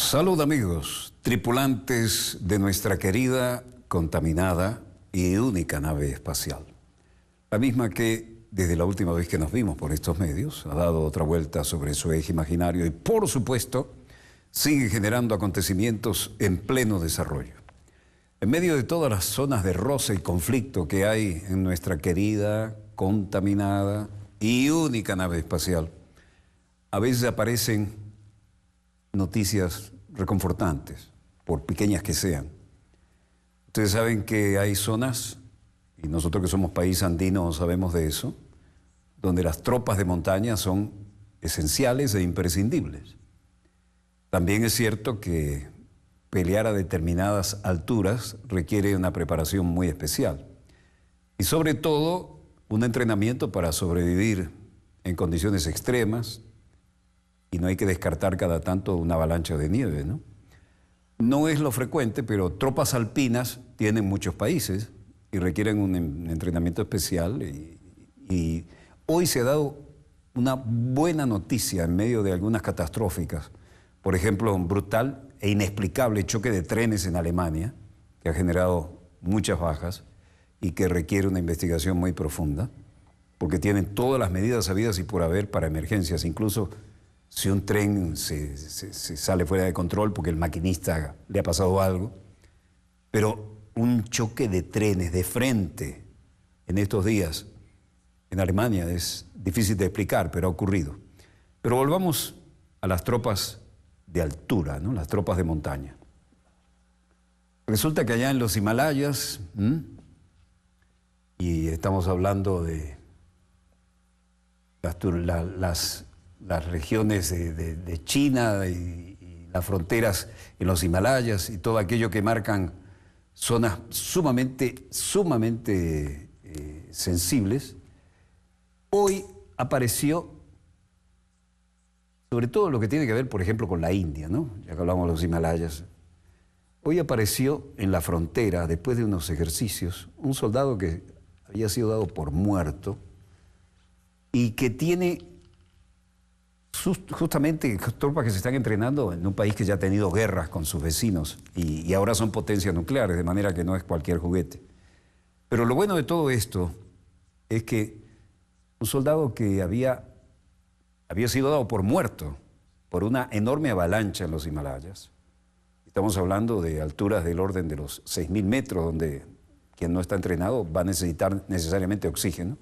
Salud amigos, tripulantes de nuestra querida, contaminada y única nave espacial. La misma que, desde la última vez que nos vimos por estos medios, ha dado otra vuelta sobre su eje imaginario y, por supuesto, sigue generando acontecimientos en pleno desarrollo. En medio de todas las zonas de roce y conflicto que hay en nuestra querida, contaminada y única nave espacial, a veces aparecen noticias reconfortantes, por pequeñas que sean. Ustedes saben que hay zonas, y nosotros que somos país andino sabemos de eso, donde las tropas de montaña son esenciales e imprescindibles. También es cierto que pelear a determinadas alturas requiere una preparación muy especial. Y sobre todo, un entrenamiento para sobrevivir en condiciones extremas. Y no hay que descartar cada tanto una avalancha de nieve, ¿no? No es lo frecuente, pero tropas alpinas tienen muchos países y requieren un entrenamiento especial. Y hoy se ha dado una buena noticia en medio de algunas catastróficas. Por ejemplo, un brutal e inexplicable choque de trenes en Alemania, que ha generado muchas bajas y que requiere una investigación muy profunda, porque tienen todas las medidas habidas y por haber para emergencias, incluso si un tren se sale fuera de control porque el maquinista le ha pasado algo. Pero un choque de trenes de frente en estos días en Alemania es difícil de explicar, pero ha ocurrido. Pero volvamos a las tropas de altura, ¿no? Las tropas de montaña. Resulta que allá en los Himalayas, y estamos hablando de las regiones de China y las fronteras en los Himalayas y todo aquello que marcan zonas sumamente sensibles, hoy apareció, sobre todo lo que tiene que ver, por ejemplo, con la India, ¿no? Ya que hablamos de los Himalayas, hoy apareció en la frontera, después de unos ejercicios, un soldado que había sido dado por muerto y que tiene justamente tropas que se están entrenando en un país que ya ha tenido guerras con sus vecinos y ahora son potencias nucleares, de manera que no es cualquier juguete. Pero lo bueno de todo esto es que un soldado que había sido dado por muerto por una enorme avalancha en los Himalayas, estamos hablando de alturas del orden de los 6.000 metros, donde quien no está entrenado va a necesitar necesariamente oxígeno,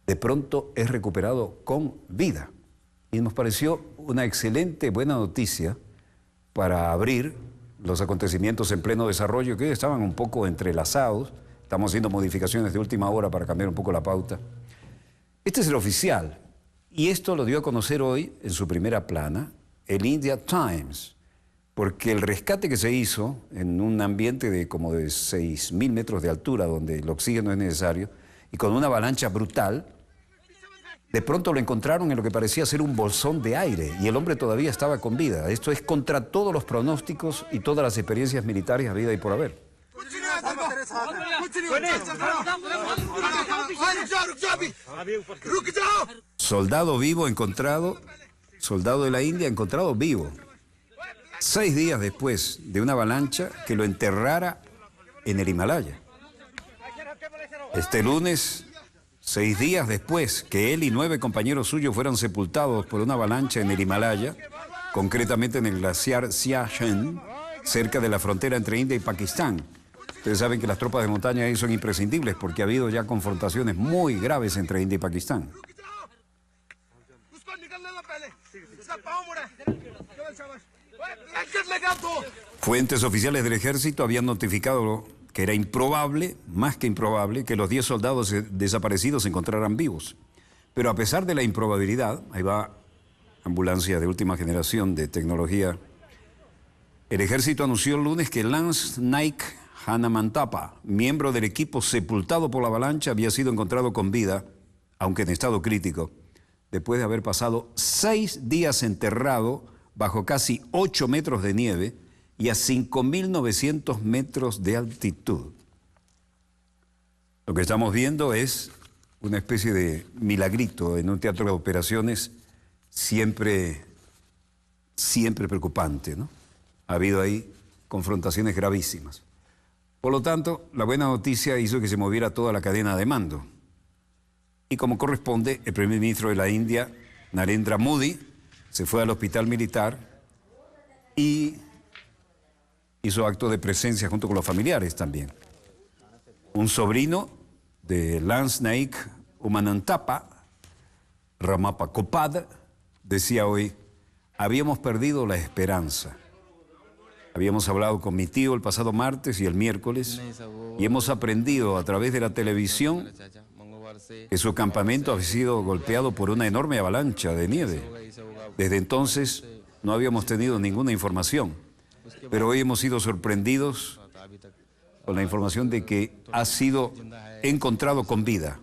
de pronto es recuperado con vida. Y nos pareció una excelente, buena noticia para abrir los acontecimientos en pleno desarrollo, que hoy estaban un poco entrelazados. Estamos haciendo modificaciones de última hora para cambiar un poco la pauta. Este es el oficial, y esto lo dio a conocer hoy en su primera plana el India Times, porque el rescate que se hizo en un ambiente de como de 6.000 metros de altura, donde el oxígeno es necesario, y con una avalancha brutal, de pronto lo encontraron en lo que parecía ser un bolsón de aire y el hombre todavía estaba con vida. Esto es contra todos los pronósticos y todas las experiencias militares habidas y por haber. Soldado vivo encontrado, soldado de la India encontrado vivo, 6 días después de una avalancha que lo enterrara en el Himalaya. Este lunes, 6 días después que él y 9 compañeros suyos fueron sepultados por una avalancha en el Himalaya, concretamente en el glaciar Siachen, cerca de la frontera entre India y Pakistán. Ustedes saben que las tropas de montaña ahí son imprescindibles porque ha habido ya confrontaciones muy graves entre India y Pakistán. Fuentes oficiales del ejército habían notificado que era improbable, más que improbable, que los 10 soldados desaparecidos se encontraran vivos. Pero a pesar de la improbabilidad, ahí va ambulancia de última generación de tecnología, el ejército anunció el lunes que Lance Naik Hanamantapa, miembro del equipo sepultado por la avalancha, había sido encontrado con vida, aunque en estado crítico, después de haber pasado 6 días enterrado bajo casi 8 metros de nieve y a 5.900 metros de altitud. Lo que estamos viendo es una especie de milagrito en un teatro de operaciones siempre siempre preocupante, ¿no? Ha habido ahí confrontaciones gravísimas. Por lo tanto, la buena noticia hizo que se moviera toda la cadena de mando. Y como corresponde, el primer ministro de la India, Narendra Modi, se fue al hospital militar y hizo acto de presencia junto con los familiares también. Un sobrino de Lance Naik Umanantapa, Ramappa Kopad, decía hoy: habíamos perdido la esperanza. Habíamos hablado con mi tío el pasado martes y el miércoles y hemos aprendido a través de la televisión que su campamento había sido golpeado por una enorme avalancha de nieve. Desde entonces no habíamos tenido ninguna información, pero hoy hemos sido sorprendidos con la información de que ha sido encontrado con vida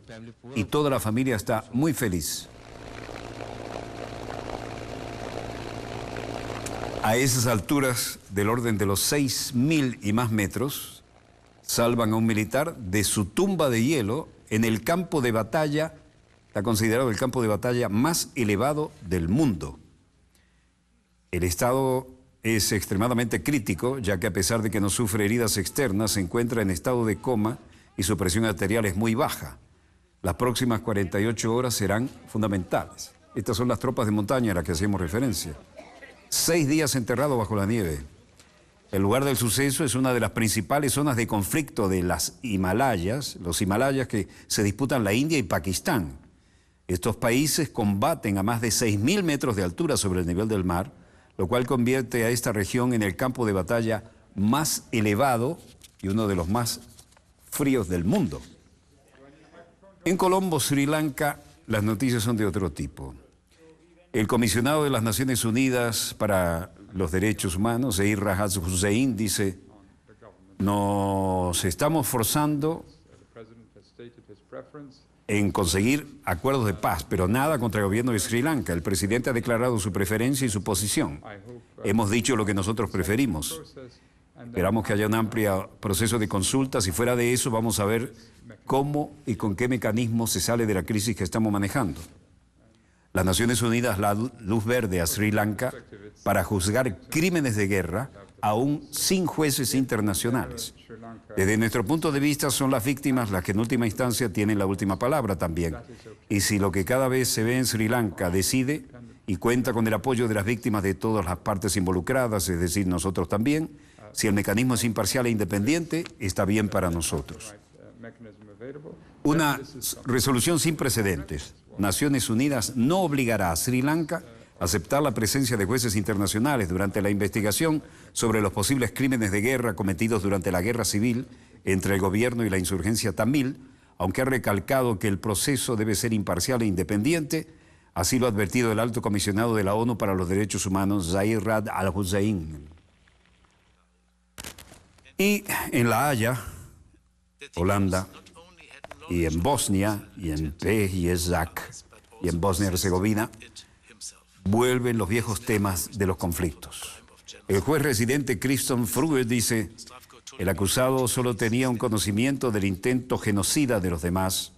y toda la familia está muy feliz. A esas alturas del orden de los 6.000 y más metros, salvan a un militar de su tumba de hielo en el campo de batalla, está considerado el campo de batalla más elevado del mundo. El estado es extremadamente crítico, ya que a pesar de que no sufre heridas externas, se encuentra en estado de coma y su presión arterial es muy baja. Las próximas 48 horas serán fundamentales. Estas son las tropas de montaña a las que hacemos referencia. 6 días enterrado bajo la nieve. El lugar del suceso es una de las principales zonas de conflicto de las Himalayas, los Himalayas que se disputan la India y Pakistán. Estos países combaten a más de 6.000 metros de altura sobre el nivel del mar, lo cual convierte a esta región en el campo de batalla más elevado y uno de los más fríos del mundo. En Colombo, Sri Lanka, las noticias son de otro tipo. El comisionado de las Naciones Unidas para los Derechos Humanos, Zeid Ra'ad Hussein, dice: nos estamos forzando en conseguir acuerdos de paz, pero nada contra el gobierno de Sri Lanka. El presidente ha declarado su preferencia y su posición. Hemos dicho lo que nosotros preferimos. Esperamos que haya un amplio proceso de consultas y fuera de eso vamos a ver cómo y con qué mecanismos se sale de la crisis que estamos manejando. Las Naciones Unidas da luz verde a Sri Lanka para juzgar crímenes de guerra, aún sin jueces internacionales. Desde nuestro punto de vista, son las víctimas las que en última instancia tienen la última palabra también. Y si lo que cada vez se ve en Sri Lanka decide y cuenta con el apoyo de las víctimas de todas las partes involucradas, es decir, nosotros también, si el mecanismo es imparcial e independiente, está bien para nosotros. Una resolución sin precedentes. Naciones Unidas no obligará a Sri Lanka a aceptar la presencia de jueces internacionales durante la investigación sobre los posibles crímenes de guerra cometidos durante la guerra civil entre el gobierno y la insurgencia tamil, aunque ha recalcado que el proceso debe ser imparcial e independiente. Así lo ha advertido el alto comisionado de la ONU para los Derechos Humanos, Zeid Ra'ad al-Hussein. Y en La Haya, Holanda, y en Bosnia, y en Pelješac, y en Bosnia y Herzegovina, vuelven los viejos temas de los conflictos. El juez residente Christian Fruge dice: el acusado solo tenía un conocimiento del intento genocida de los demás.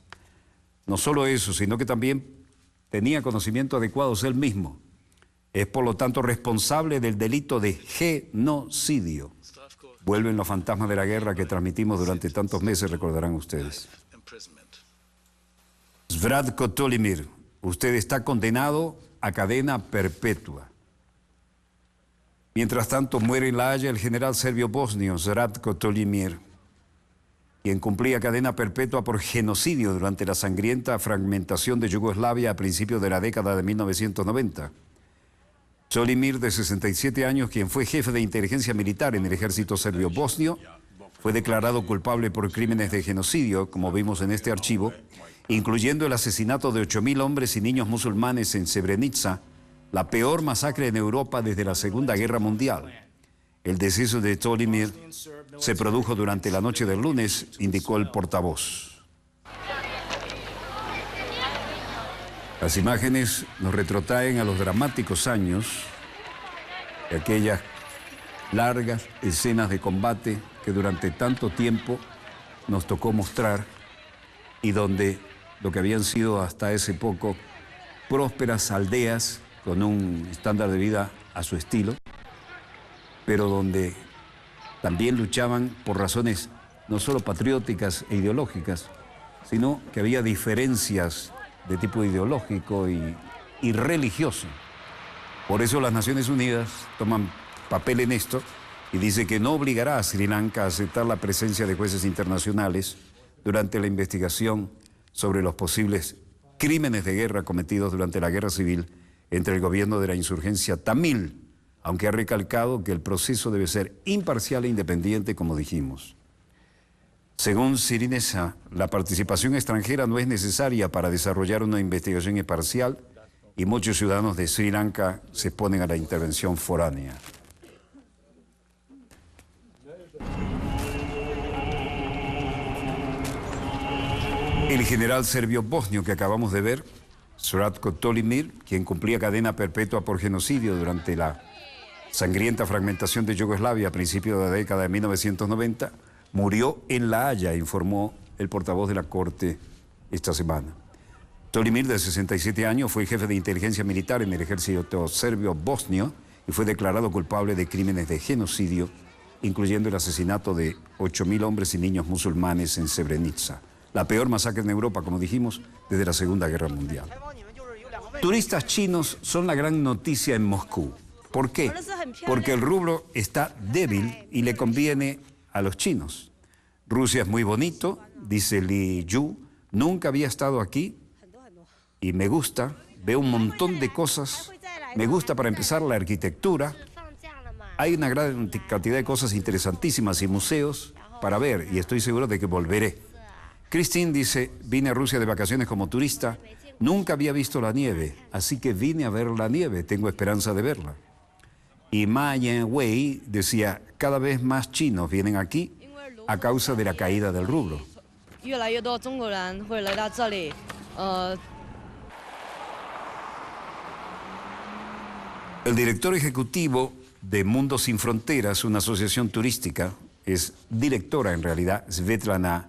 No solo eso, sino que también tenía conocimientos adecuados él mismo. Es por lo tanto responsable del delito de genocidio. Vuelven los fantasmas de la guerra que transmitimos durante tantos meses, recordarán ustedes. Svatko Tolimir, usted está condenado a cadena perpetua. Mientras tanto, muere en La Haya el general serbio-bosnio Svatko Tolimir, quien cumplía cadena perpetua por genocidio durante la sangrienta fragmentación de Yugoslavia a principios de la década de 1990. Tolimir, de 67 años, quien fue jefe de inteligencia militar en el ejército serbio-bosnio, fue declarado culpable por crímenes de genocidio, como vimos en este archivo, incluyendo el asesinato de 8.000 hombres y niños musulmanes en Srebrenica, la peor masacre en Europa desde la Segunda Guerra Mundial. El deceso de Tolimir se produjo durante la noche del lunes, indicó el portavoz. Las imágenes nos retrotraen a los dramáticos años de aquellas largas escenas de combate que durante tanto tiempo nos tocó mostrar y donde lo que habían sido hasta ese poco prósperas aldeas con un estándar de vida a su estilo, pero donde también luchaban por razones no solo patrióticas e ideológicas, sino que había diferencias de tipo ideológico y religioso. Por eso las Naciones Unidas toman papel en esto y dice que no obligará a Sri Lanka a aceptar la presencia de jueces internacionales durante la investigación sobre los posibles crímenes de guerra cometidos durante la guerra civil entre el gobierno de la insurgencia tamil, aunque ha recalcado que el proceso debe ser imparcial e independiente, como dijimos. Según Sirinesa, la participación extranjera no es necesaria para desarrollar una investigación imparcial y muchos ciudadanos de Sri Lanka se oponen a la intervención foránea. El general serbio-bosnio que acabamos de ver, Sratko Tolimir, quien cumplía cadena perpetua por genocidio durante la sangrienta fragmentación de Yugoslavia a principios de la década de 1990, murió en La Haya, informó el portavoz de la Corte esta semana. Tolimir, de 67 años, fue jefe de inteligencia militar en el ejército serbio-bosnio y fue declarado culpable de crímenes de genocidio, incluyendo el asesinato de 8.000 hombres y niños musulmanes en Srebrenica, la peor masacre en Europa, como dijimos, desde la Segunda Guerra Mundial. Turistas chinos son la gran noticia en Moscú. ¿Por qué? Porque el rublo está débil y le conviene a los chinos. Rusia es muy bonito, dice Li Yu, nunca había estado aquí y me gusta, veo un montón de cosas, me gusta para empezar la arquitectura, hay una gran cantidad de cosas interesantísimas y museos para ver y estoy seguro de que volveré. Christine dice, vine a Rusia de vacaciones como turista, nunca había visto la nieve, así que vine a ver la nieve, tengo esperanza de verla. Y Ma Yan-wei decía, cada vez más chinos vienen aquí a causa de la caída del rublo. El director ejecutivo de Mundo Sin Fronteras, una asociación turística, es directora en realidad, Svetlana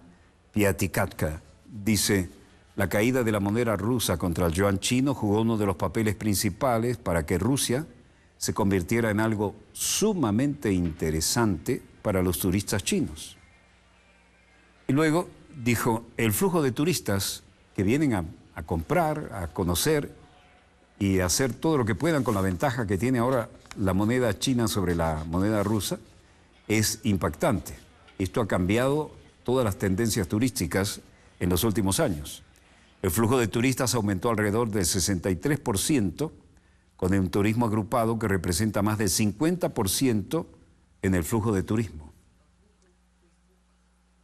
Piatikatka, dice, la caída de la moneda rusa contra el yuan chino jugó uno de los papeles principales para que Rusia se convirtiera en algo sumamente interesante para los turistas chinos. Y luego dijo, el flujo de turistas que vienen a comprar, a conocer y a hacer todo lo que puedan con la ventaja que tiene ahora la moneda china sobre la moneda rusa es impactante. Esto ha cambiado todas las tendencias turísticas en los últimos años. El flujo de turistas aumentó alrededor del 63%, con un turismo agrupado que representa más del 50% en el flujo de turismo.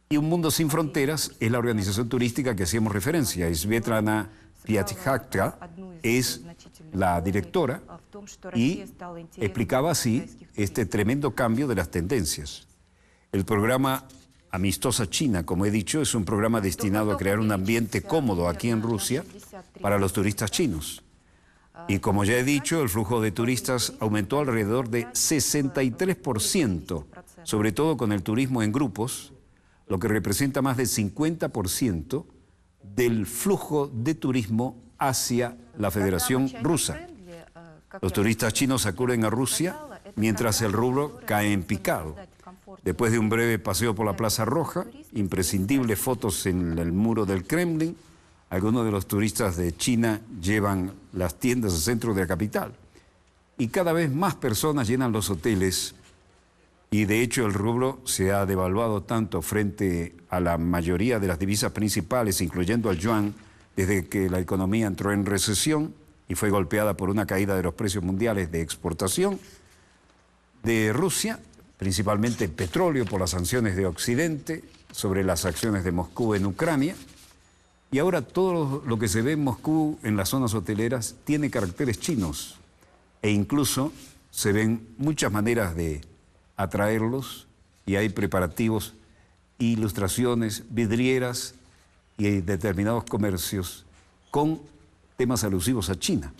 Y Un Mundo Sin Fronteras es la organización turística que hacíamos referencia. Svetlana Piatikatka es la directora y explicaba así este tremendo cambio de las tendencias. El programa Amistosa China, como he dicho, es un programa destinado a crear un ambiente cómodo aquí en Rusia para los turistas chinos. Y como ya he dicho, el flujo de turistas aumentó alrededor de 63%, sobre todo con el turismo en grupos, lo que representa más del 50% del flujo de turismo hacia la Federación Rusa. Los turistas chinos acuden a Rusia mientras el rublo cae en picado. Después de un breve paseo por la Plaza Roja, imprescindibles fotos en el muro del Kremlin, algunos de los turistas de China llevan las tiendas al centro de la capital. Y cada vez más personas llenan los hoteles y de hecho el rublo se ha devaluado tanto frente a la mayoría de las divisas principales, incluyendo al yuan, desde que la economía entró en recesión y fue golpeada por una caída de los precios mundiales de exportación de Rusia, principalmente petróleo por las sanciones de Occidente sobre las acciones de Moscú en Ucrania. Y ahora todo lo que se ve en Moscú, en las zonas hoteleras, tiene caracteres chinos. E incluso se ven muchas maneras de atraerlos y hay preparativos, ilustraciones, vidrieras y determinados comercios con temas alusivos a China.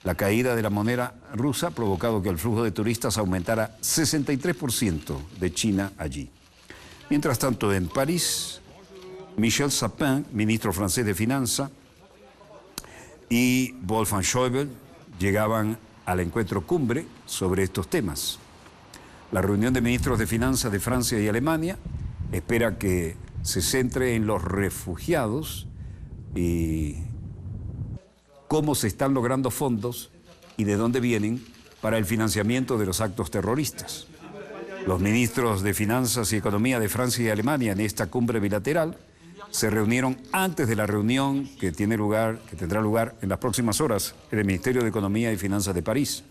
La caída de la moneda rusa ha provocado que el flujo de turistas aumentara 63% de China allí. Mientras tanto, en París, Michel Sapin, ministro francés de Finanzas, y Wolfgang Schäuble, llegaban al encuentro cumbre sobre estos temas. La reunión de ministros de Finanzas de Francia y Alemania espera que se centre en los refugiados y cómo se están logrando fondos y de dónde vienen para el financiamiento de los actos terroristas. Los ministros de Finanzas y Economía de Francia y Alemania en esta cumbre bilateral se reunieron antes de la reunión que tendrá lugar en las próximas horas en el Ministerio de Economía y Finanzas de París.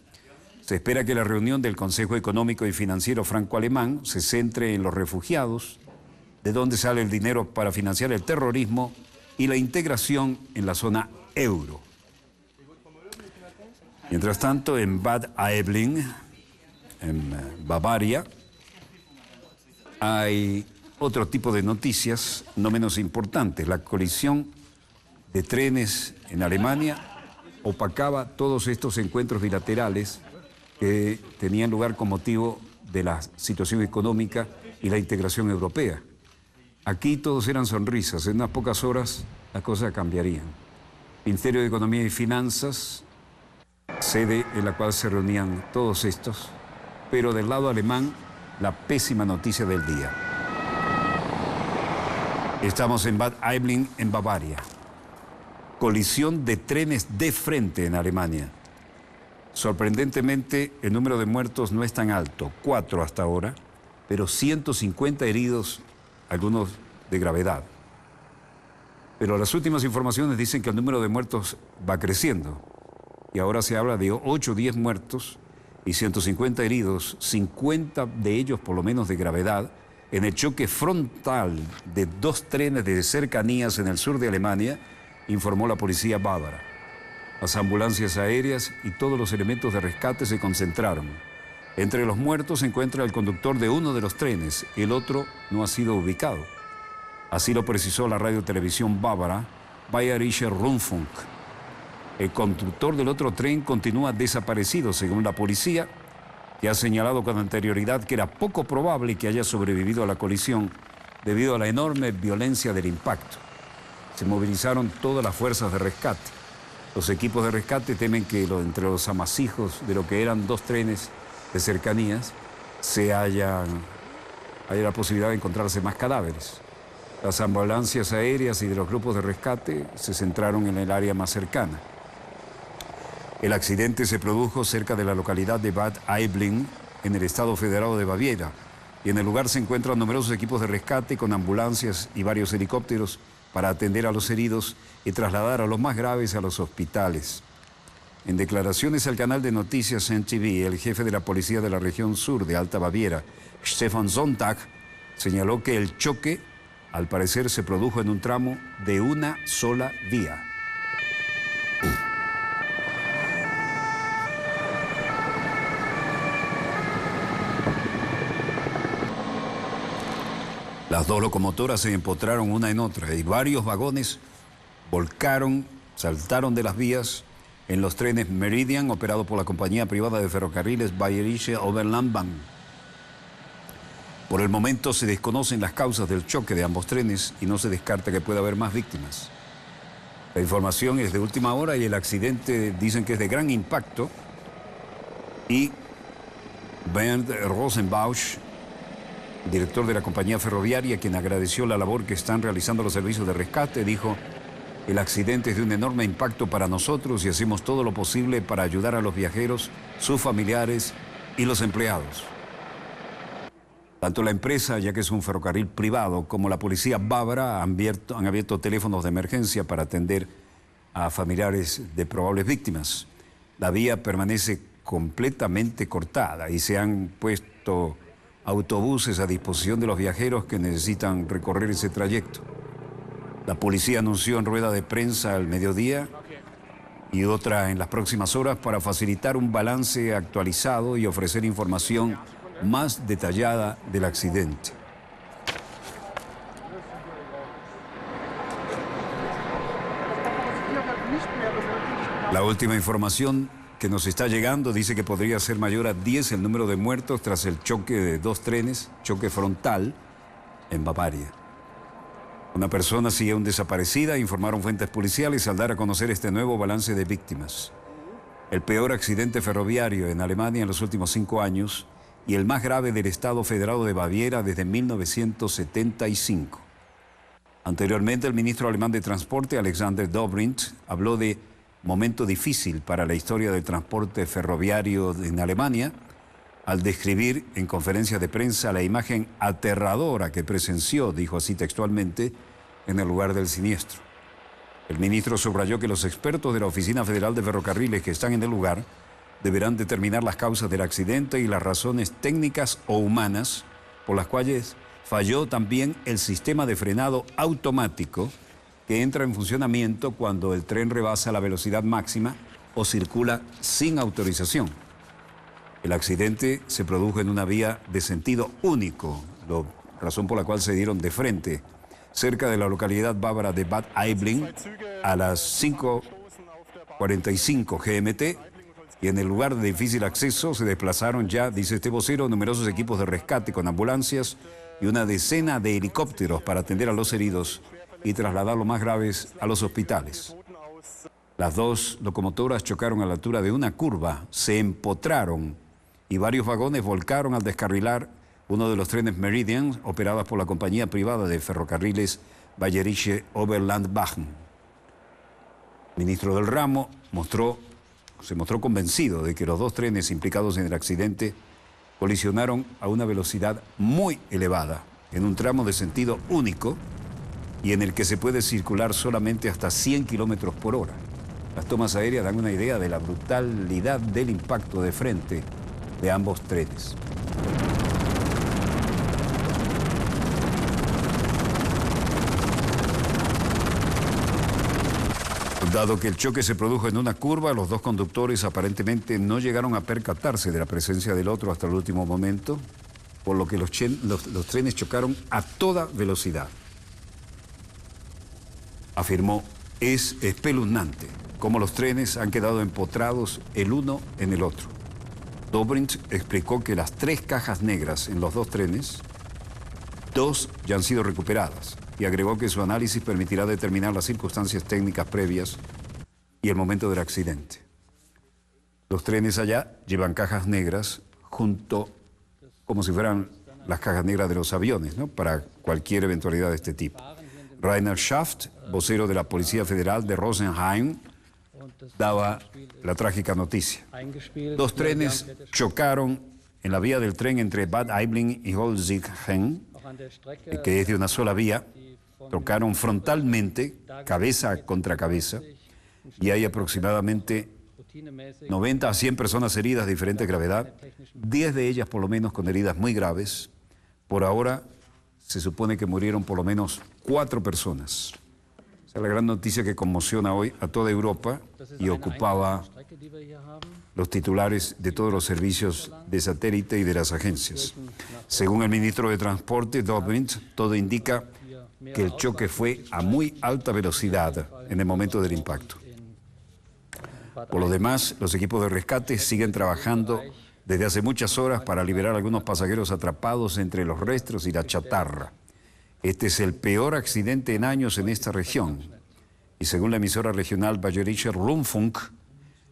Se espera que la reunión del Consejo Económico y Financiero Franco-Alemán se centre en los refugiados, de dónde sale el dinero para financiar el terrorismo y la integración en la zona euro. Mientras tanto, en Bad Aibling, en Bavaria, hay otro tipo de noticias no menos importantes. La colisión de trenes en Alemania opacaba todos estos encuentros bilaterales que tenían lugar con motivo de la situación económica y la integración europea. Aquí todos eran sonrisas. En unas pocas horas las cosas cambiarían. Ministerio de Economía y Finanzas, sede en la cual se reunían todos estos, pero del lado alemán, la pésima noticia del día. Estamos en Bad Aibling, en Bavaria. Colisión de trenes de frente en Alemania. Sorprendentemente, el número de muertos no es tan alto, 4 hasta ahora, pero 150 heridos, algunos de gravedad. Pero las últimas informaciones dicen que el número de muertos va creciendo. Y ahora se habla de 8 o 10 muertos y 150 heridos, 50 de ellos por lo menos de gravedad, en el choque frontal de 2 trenes de cercanías en el sur de Alemania, informó la policía bávara. Las ambulancias aéreas y todos los elementos de rescate se concentraron. Entre los muertos se encuentra el conductor de uno de los trenes, el otro no ha sido ubicado. Así lo precisó la radio-televisión bávara Bayerischer Rundfunk. El conductor del otro tren continúa desaparecido, según la policía, que ha señalado con anterioridad que era poco probable que haya sobrevivido a la colisión debido a la enorme violencia del impacto. Se movilizaron todas las fuerzas de rescate. Los equipos de rescate temen que entre los amasijos de lo que eran 2 trenes de cercanías haya la posibilidad de encontrarse más cadáveres. Las ambulancias aéreas y de los grupos de rescate se centraron en el área más cercana. El accidente se produjo cerca de la localidad de Bad Aibling, en el estado federado de Baviera, y en el lugar se encuentran numerosos equipos de rescate con ambulancias y varios helicópteros para atender a los heridos y trasladar a los más graves a los hospitales. En declaraciones al canal de noticias NTV, el jefe de la policía de la región sur de Alta Baviera, Stefan Sonntag, señaló que el choque, al parecer, se produjo en un tramo de una sola vía. Las 2 locomotoras se empotraron una en otra y varios vagones volcaron, saltaron de las vías en los trenes Meridian, operado por la compañía privada de ferrocarriles Bayerische Oberlandbahn. Por el momento se desconocen las causas del choque de ambos trenes y no se descarta que pueda haber más víctimas. La información es de última hora y el accidente dicen que es de gran impacto. Y Bernd Rosenbausch, director de la compañía ferroviaria, quien agradeció la labor que están realizando los servicios de rescate, dijo: el accidente es de un enorme impacto para nosotros y hacemos todo lo posible para ayudar a los viajeros, sus familiares y los empleados. Tanto la empresa, ya que es un ferrocarril privado, como la policía bávara han abierto teléfonos de emergencia para atender a familiares de probables víctimas. La vía permanece completamente cortada y se han puesto autobuses a disposición de los viajeros que necesitan recorrer ese trayecto. La policía anunció en rueda de prensa al mediodía y otra en las próximas horas para facilitar un balance actualizado y ofrecer información más detallada del accidente. La última información que nos está llegando dice que podría ser mayor a 10 el número de muertos tras el choque de 2 trenes, choque frontal, en Bavaria. Una persona sigue aún desaparecida, informaron fuentes policiales al dar a conocer este nuevo balance de víctimas. el peor accidente ferroviario en Alemania en los últimos 5 años y el más grave del Estado Federado de Baviera desde 1975. Anteriormente, el ministro alemán de Transporte, Alexander Dobrindt, habló de momento difícil para la historia del transporte ferroviario en Alemania, al describir en conferencia de prensa la imagen aterradora que presenció, dijo así textualmente, en el lugar del siniestro. El ministro subrayó que los expertos de la Oficina Federal de Ferrocarriles que están en el lugar deberán determinar las causas del accidente y las razones técnicas o humanas por las cuales falló también el sistema de frenado automático que entra en funcionamiento cuando el tren rebasa la velocidad máxima o circula sin autorización. El accidente se produjo en una vía de sentido único, razón por la cual se dieron de frente cerca de la localidad bávara de Bad Aibling a las 5:45 GMT, y en el lugar de difícil acceso se desplazaron ya, dice este vocero, numerosos equipos de rescate con ambulancias y una decena de helicópteros para atender a los heridos y trasladar los más graves a los hospitales. Las dos locomotoras chocaron a la altura de una curva, se empotraron y varios vagones volcaron al descarrilar uno de los trenes Meridian operados por la compañía privada de ferrocarriles Bayerische Oberlandbahn. El ministro del ramo se mostró convencido de que los dos trenes implicados en el accidente colisionaron a una velocidad muy elevada, en un tramo de sentido único y en el que se puede circular solamente hasta 100 kilómetros por hora. Las tomas aéreas dan una idea de la brutalidad del impacto de frente de ambos trenes. Dado que el choque se produjo en una curva, los dos conductores aparentemente no llegaron a percatarse de la presencia del otro hasta el último momento, por lo que los trenes chocaron a toda velocidad. Afirmó, es espeluznante cómo los trenes han quedado empotrados el uno en el otro. Dobrindt explicó que las 3 cajas negras en los 2 trenes, 2 ya han sido recuperadas, y agregó que su análisis permitirá determinar las circunstancias técnicas previas y el momento del accidente. Los trenes allá llevan cajas negras como si fueran las cajas negras de los aviones, ¿no?, para cualquier eventualidad de este tipo. Rainer Schaft, vocero de la Policía Federal de Rosenheim, daba la trágica noticia. 2 trenes chocaron en la vía del tren entre Bad Aibling y Holzingen, que es de una sola vía. Chocaron frontalmente, cabeza contra cabeza, y hay aproximadamente 90 a 100 personas heridas de diferente gravedad, 10 de ellas por lo menos con heridas muy graves. Por ahora se supone que murieron por lo menos 4 personas. Esa es la gran noticia que conmociona hoy a toda Europa y ocupaba los titulares de todos los servicios de satélite y de las agencias. Según el ministro de Transporte, Dobrindt, todo indica que el choque fue a muy alta velocidad en el momento del impacto. Por lo demás, los equipos de rescate siguen trabajando desde hace muchas horas para liberar a algunos pasajeros atrapados entre los restos y la chatarra. Este es el peor accidente en años en esta región. Y según la emisora regional Bayerischer Rundfunk,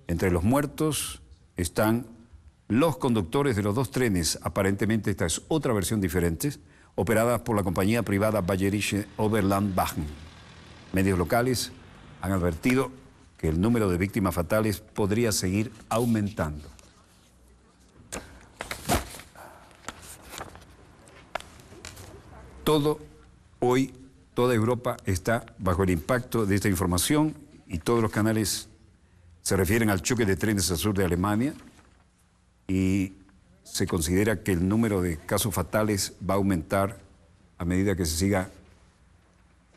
entre los muertos están los conductores de los 2 trenes, aparentemente esta es otra versión diferente, operadas por la compañía privada Bayerische Oberlandbahn. Medios locales han advertido que el número de víctimas fatales podría seguir aumentando. Hoy toda Europa está bajo el impacto de esta información y todos los canales se refieren al choque de trenes al sur de Alemania y se considera que el número de casos fatales va a aumentar a medida que se siga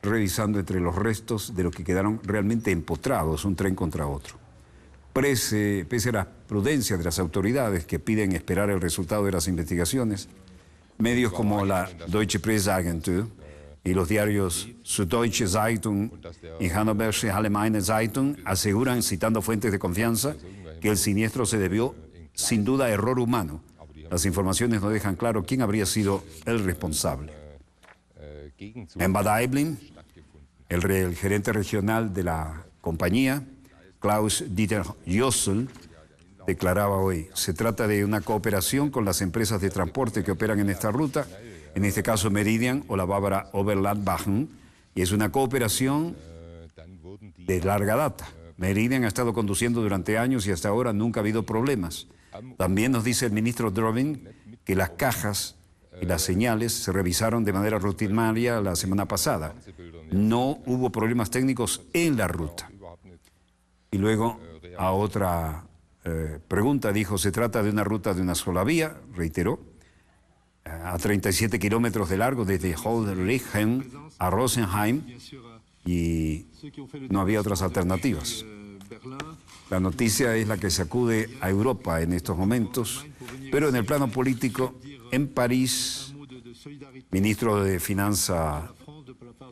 revisando entre los restos de los que quedaron realmente empotrados un tren contra otro. Pese a la prudencia de las autoridades que piden esperar el resultado de las investigaciones, medios como la Deutsche Presseagentur y los diarios Süddeutsche Zeitung y Hannoversche Allgemeine Zeitung aseguran, citando fuentes de confianza, que el siniestro se debió sin duda a error humano. Las informaciones no dejan claro quién habría sido el responsable. En Bad Aibling, el gerente regional de la compañía, Klaus-Dieter Jossel, declaraba hoy. Se trata de una cooperación con las empresas de transporte que operan en esta ruta, en este caso Meridian o la Bávara Oberlandbahn, y es una cooperación de larga data. Meridian ha estado conduciendo durante años y hasta ahora nunca ha habido problemas. También nos dice el ministro Drobin que las cajas y las señales se revisaron de manera rutinaria la semana pasada. No hubo problemas técnicos en la ruta. Y luego, a otra pregunta, dijo, se trata de una ruta de una sola vía, reiteró, a 37 kilómetros de largo desde Holdrichen a Rosenheim, y no había otras alternativas. La noticia es la que sacude a Europa en estos momentos, pero en el plano político, en París, ministro de Finanzas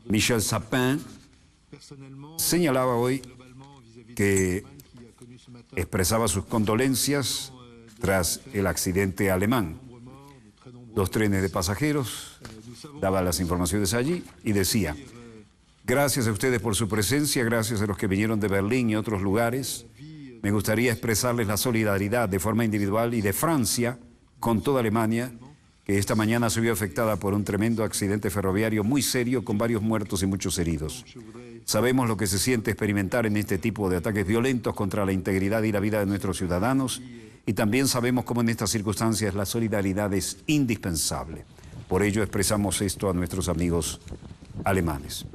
Michel Sapin señalaba hoy que expresaba sus condolencias tras el accidente alemán. 2 trenes de pasajeros, daba las informaciones allí y decía: gracias a ustedes por su presencia, gracias a los que vinieron de Berlín y otros lugares. Me gustaría expresarles la solidaridad de forma individual y de Francia con toda Alemania, que esta mañana se vio afectada por un tremendo accidente ferroviario muy serio con varios muertos y muchos heridos. Sabemos lo que se siente experimentar en este tipo de ataques violentos contra la integridad y la vida de nuestros ciudadanos, y también sabemos cómo en estas circunstancias la solidaridad es indispensable. Por ello expresamos esto a nuestros amigos alemanes.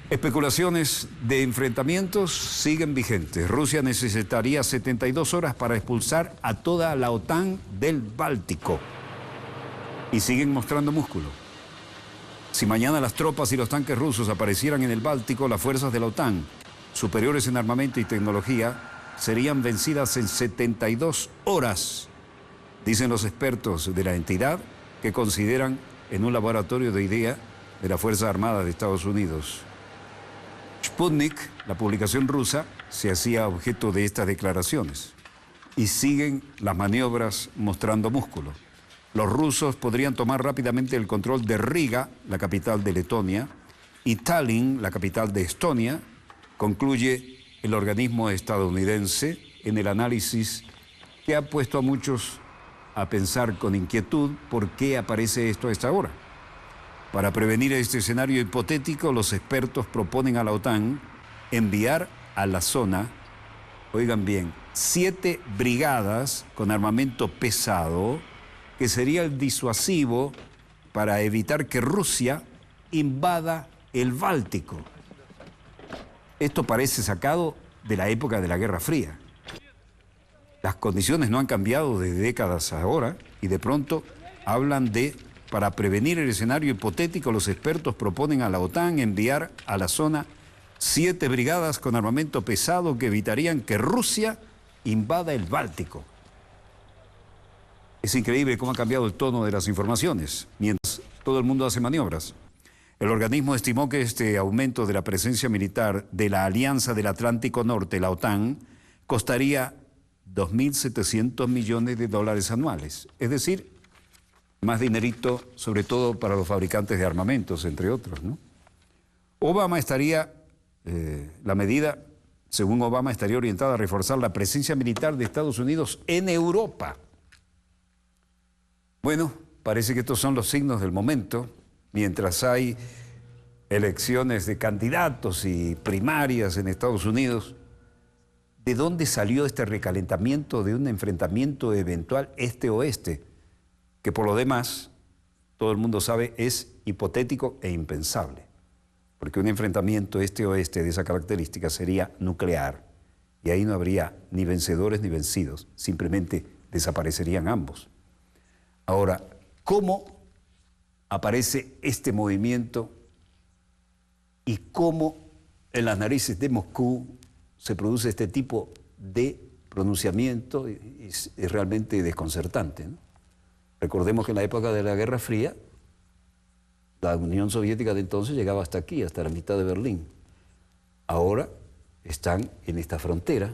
Especulaciones de enfrentamientos siguen vigentes. Rusia necesitaría 72 horas para expulsar a toda la OTAN del Báltico. Y siguen mostrando músculo. Si mañana las tropas y los tanques rusos aparecieran en el Báltico, las fuerzas de la OTAN, superiores en armamento y tecnología, serían vencidas en 72 horas, dicen los expertos de la entidad, que consideran en un laboratorio de idea de la Fuerza Armada de Estados Unidos. Sputnik, la publicación rusa, se hacía objeto de estas declaraciones. Y siguen las maniobras mostrando músculo. Los rusos podrían tomar rápidamente el control de Riga, la capital de Letonia, y Tallinn, la capital de Estonia, concluye el organismo estadounidense en el análisis que ha puesto a muchos a pensar con inquietud por qué aparece esto a esta hora. Para prevenir este escenario hipotético, los expertos proponen a la OTAN enviar a la zona, oigan bien, 7 brigadas con armamento pesado, que sería el disuasivo para evitar que Rusia invada el Báltico. Esto parece sacado de la época de la Guerra Fría. Las condiciones no han cambiado desde décadas ahora y de pronto hablan de, para prevenir el escenario hipotético, los expertos proponen a la OTAN enviar a la zona 7 brigadas con armamento pesado que evitarían que Rusia invada el Báltico. Es increíble cómo ha cambiado el tono de las informaciones, mientras todo el mundo hace maniobras. El organismo estimó que este aumento de la presencia militar de la Alianza del Atlántico Norte, la OTAN, costaría 2.700 millones de dólares anuales. Es decir, más dinerito, sobre todo para los fabricantes de armamentos, entre otros, ¿no? La medida, según Obama, estaría orientada a reforzar la presencia militar de Estados Unidos en Europa. Bueno, parece que estos son los signos del momento, mientras hay elecciones de candidatos y primarias en Estados Unidos. ¿De dónde salió este recalentamiento de un enfrentamiento eventual este-oeste? Que por lo demás, todo el mundo sabe, es hipotético e impensable. Porque un enfrentamiento este-oeste de esa característica sería nuclear. Y ahí no habría ni vencedores ni vencidos, simplemente desaparecerían ambos. Ahora, ¿cómo aparece este movimiento y cómo en las narices de Moscú se produce este tipo de pronunciamiento? Es realmente desconcertante, ¿no? Recordemos que en la época de la Guerra Fría, la Unión Soviética de entonces llegaba hasta aquí, hasta la mitad de Berlín. Ahora están en esta frontera,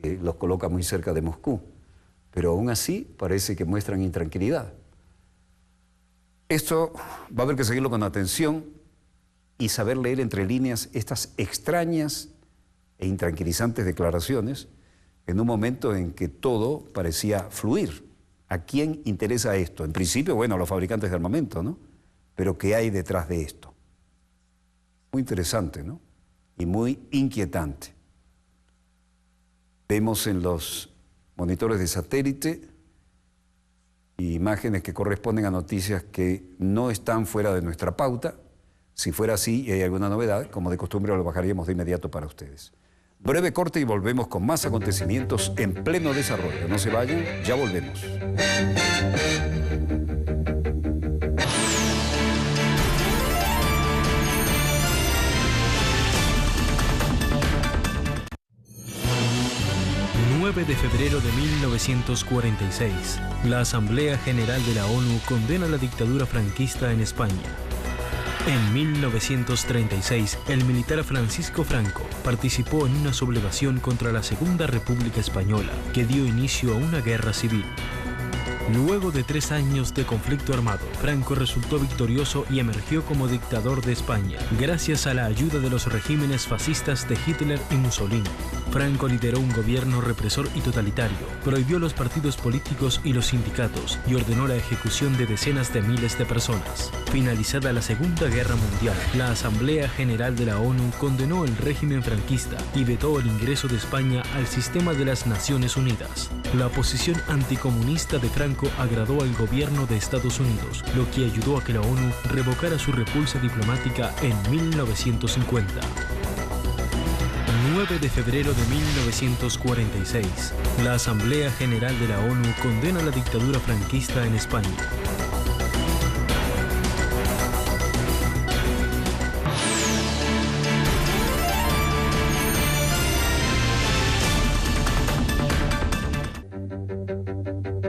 que los coloca muy cerca de Moscú, pero aún así parece que muestran intranquilidad. Esto va a haber que seguirlo con atención y saber leer entre líneas estas extrañas e intranquilizantes declaraciones en un momento en que todo parecía fluir. ¿A quién interesa esto? En principio, bueno, a los fabricantes de armamento, ¿no? Pero ¿qué hay detrás de esto? Muy interesante, ¿no? Y muy inquietante. Vemos en los monitores de satélite imágenes que corresponden a noticias que no están fuera de nuestra pauta. Si fuera así y hay alguna novedad, como de costumbre lo bajaríamos de inmediato para ustedes. Breve corte y volvemos con más acontecimientos en pleno desarrollo. No se vayan, ya volvemos. De febrero de 1946, la Asamblea General de la ONU condena la dictadura franquista en España. En 1936, el militar Francisco Franco participó en una sublevación contra la Segunda República Española, que dio inicio a una guerra civil. Luego de 3 años de conflicto armado, Franco resultó victorioso y emergió como dictador de España, gracias a la ayuda de los regímenes fascistas de Hitler y Mussolini. Franco lideró un gobierno represor y totalitario, prohibió los partidos políticos y los sindicatos y ordenó la ejecución de decenas de miles de personas. Finalizada la Segunda Guerra Mundial, la Asamblea General de la ONU condenó el régimen franquista y vetó el ingreso de España al sistema de las Naciones Unidas. La posición anticomunista de Franco agradó al gobierno de Estados Unidos, lo que ayudó a que la ONU revocara su repulsa diplomática en 1950. 9 de febrero de 1946, la Asamblea General de la ONU condena la dictadura franquista en España.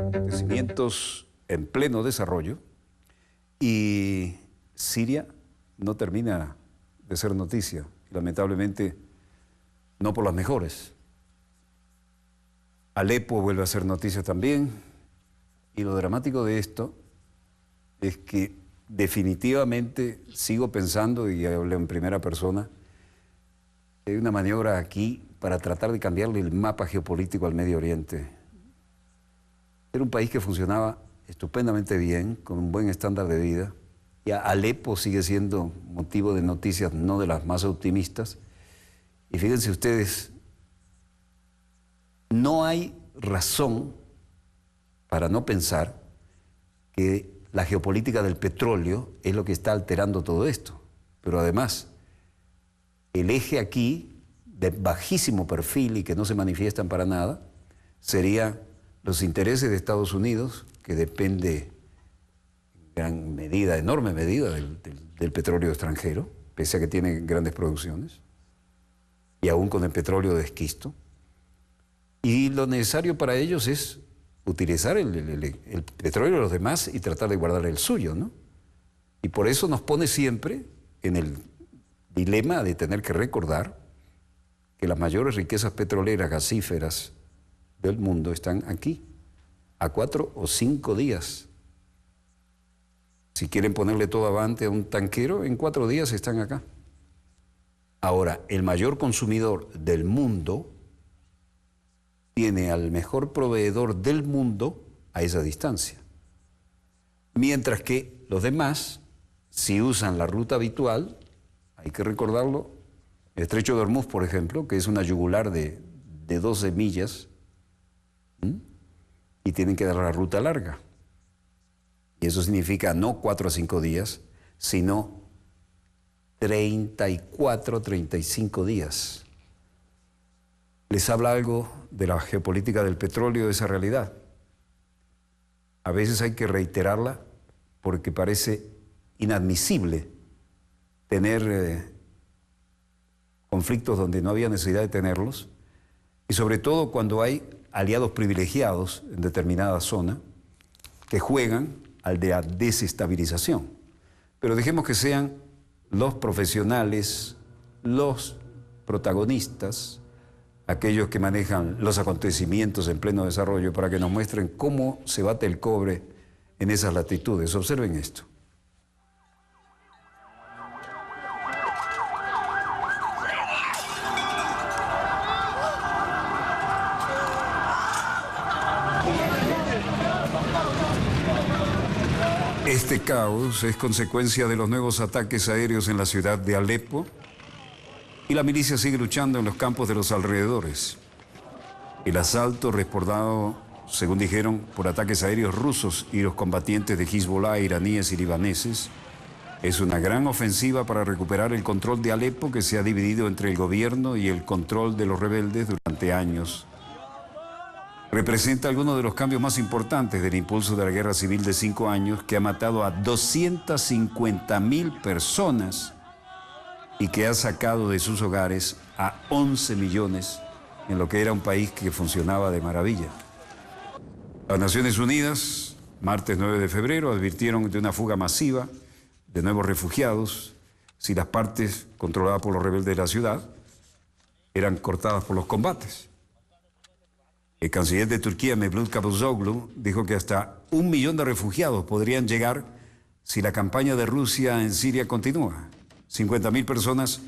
Acontecimientos en pleno desarrollo y Siria no termina de ser noticia, lamentablemente. No por las mejores. Alepo vuelve a ser noticia también. Y lo dramático de esto es que definitivamente sigo pensando, y hablo en primera persona, que hay una maniobra aquí para tratar de cambiarle el mapa geopolítico al Medio Oriente. Era un país que funcionaba estupendamente bien, con un buen estándar de vida. Y Alepo sigue siendo motivo de noticias no de las más optimistas. Y fíjense ustedes, no hay razón para no pensar que la geopolítica del petróleo es lo que está alterando todo esto. Pero además, el eje aquí, de bajísimo perfil y que no se manifiestan para nada, sería los intereses de Estados Unidos, que depende en gran medida, enorme medida, del petróleo extranjero, pese a que tiene grandes producciones, y aún con el petróleo de esquisto. Y lo necesario para ellos es utilizar el petróleo de los demás y tratar de guardar el suyo, ¿no? Y por eso nos pone siempre en el dilema de tener que recordar que las mayores riquezas petroleras, gasíferas del mundo están aquí, a 4 o 5 días. Si quieren ponerle todo avante a un tanquero, en 4 días están acá. Ahora, el mayor consumidor del mundo tiene al mejor proveedor del mundo a esa distancia. Mientras que los demás, si usan la ruta habitual, hay que recordarlo, el Estrecho de Hormuz, por ejemplo, que es una yugular de 12 millas, y tienen que dar la ruta larga. Y eso significa no 4 a 5 días, sino 34, 35 días. ¿Les habla algo de la geopolítica del petróleo, de esa realidad? A veces hay que reiterarla porque parece inadmisible tener conflictos donde no había necesidad de tenerlos, y sobre todo cuando hay aliados privilegiados en determinada zona que juegan al de la desestabilización. Pero dejemos que sean los profesionales, los protagonistas, aquellos que manejan los acontecimientos en pleno desarrollo, para que nos muestren cómo se bate el cobre en esas latitudes. Observen esto. Este caos es consecuencia de los nuevos ataques aéreos en la ciudad de Alepo y la milicia sigue luchando en los campos de los alrededores. El asalto respaldado, según dijeron, por ataques aéreos rusos y los combatientes de Hezbollah, iraníes y libaneses, es una gran ofensiva para recuperar el control de Alepo, que se ha dividido entre el gobierno y el control de los rebeldes durante años. Representa algunos de los cambios más importantes del impulso de la guerra civil de 5 años, que ha matado a 250.000 personas y que ha sacado de sus hogares a 11 millones en lo que era un país que funcionaba de maravilla. Las Naciones Unidas, martes 9 de febrero, advirtieron de una fuga masiva de nuevos refugiados si las partes controladas por los rebeldes de la ciudad eran cortadas por los combates. El canciller de Turquía, Mevlut Cavusoglu, dijo que hasta 1 millón de refugiados podrían llegar si la campaña de Rusia en Siria continúa. 50.000 personas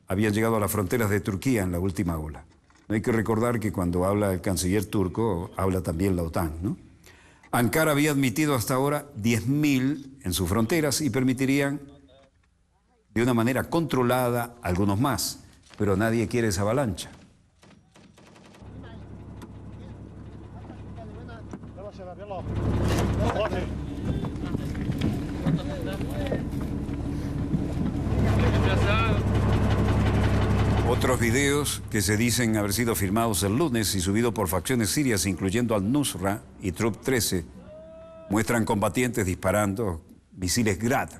habían llegado a las fronteras de Turquía en la última ola. No hay que recordar que cuando habla el canciller turco, habla también la OTAN, ¿no? Ankara había admitido hasta ahora 10.000 en sus fronteras y permitirían de una manera controlada algunos más, pero nadie quiere esa avalancha. Otros videos que se dicen haber sido filmados el lunes y subidos por facciones sirias, incluyendo al-Nusra y Troop 13, muestran combatientes disparando misiles Grad.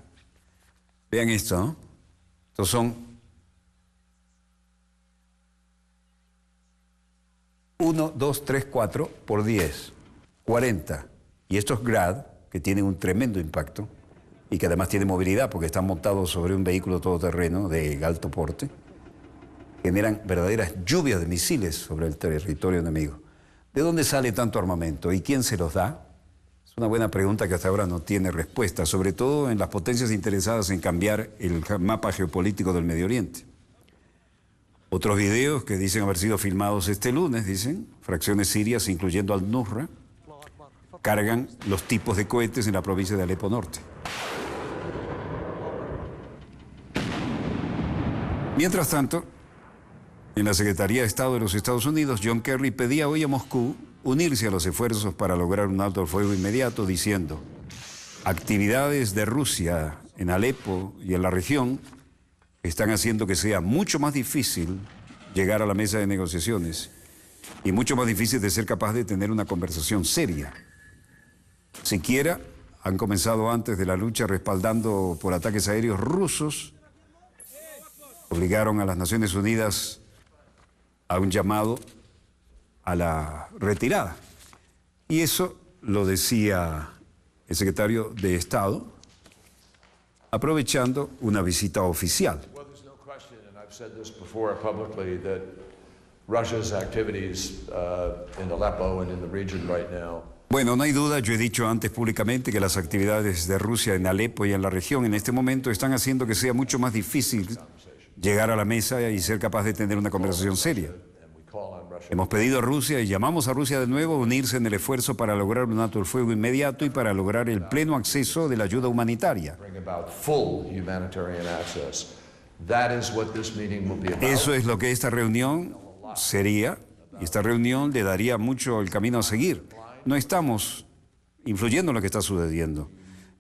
Vean esto, ¿no? Estos son 1, 2, 3, 4 por 10, 40. Y estos Grad, que tienen un tremendo impacto y que además tienen movilidad porque están montados sobre un vehículo todoterreno de alto porte, generan verdaderas lluvias de misiles sobre el territorio enemigo. ¿De dónde sale tanto armamento y quién se los da? Es una buena pregunta que hasta ahora no tiene respuesta, sobre todo en las potencias interesadas en cambiar el mapa geopolítico del Medio Oriente. Otros videos que dicen haber sido filmados este lunes, dicen, fracciones sirias, incluyendo al-Nusra, cargan los tipos de cohetes en la provincia de Alepo Norte. Mientras tanto, en la Secretaría de Estado de los Estados Unidos, John Kerry pedía hoy a Moscú unirse a los esfuerzos para lograr un alto al fuego inmediato, diciendo: actividades de Rusia en Alepo y en la región están haciendo que sea mucho más difícil llegar a la mesa de negociaciones y mucho más difícil de ser capaz de tener una conversación seria. Siquiera han comenzado antes de la lucha respaldando por ataques aéreos rusos, obligaron a las Naciones Unidas a un llamado a la retirada. Y eso lo decía el secretario de Estado, aprovechando una visita oficial. Bueno, no hay duda, yo he dicho antes públicamente que las actividades de Rusia en Alepo y en la región en este momento están haciendo que sea mucho más difícil llegar a la mesa y ser capaz de tener una conversación seria. Hemos pedido a Rusia y llamamos a Rusia de nuevo a unirse en el esfuerzo para lograr un alto al fuego inmediato y para lograr el pleno acceso de la ayuda humanitaria. Eso es lo que esta reunión sería, y esta reunión le daría mucho el camino a seguir. No estamos influyendo en lo que está sucediendo,